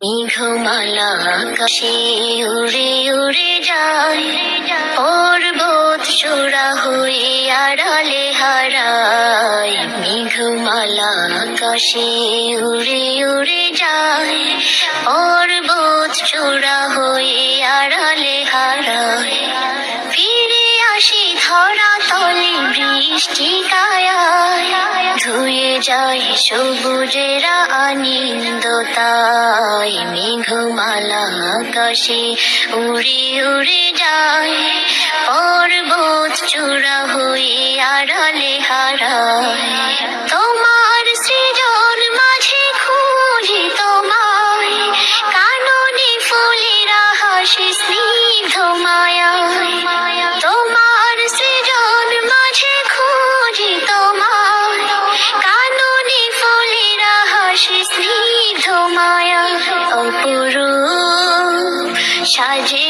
মেঘমালা আকাশে উড়ে উড়ে যায়, পর্বত চূড়া হয়ে আড়ালে হারায়। মেঘমালা আকাশে উড়ে উড়ে যায়, পর্বত চূড়া হয়ে আড়ালে হারায়। ফিরে আসি ধরা তলে বৃষ্টি কায়ায়, ধুয়ে যায় সবুজেরা আনন্দতায়। মেঘমালা আকাশে উড়ে উড়ে যায়, পর্বত চূড়া হয়ে আড়ালে হারায়। তোমার সৃজন মাঝে খুঁজি তোমায়, কাননে ফুলেরা হাসে স্নিগ্ধ মায়ায়। তোমার সৃজন মাঝে খুঁজি তোমায়, কাননে ফুলেরা হাসে স্নিগ্ধ মায়া। অপরূপ সাজে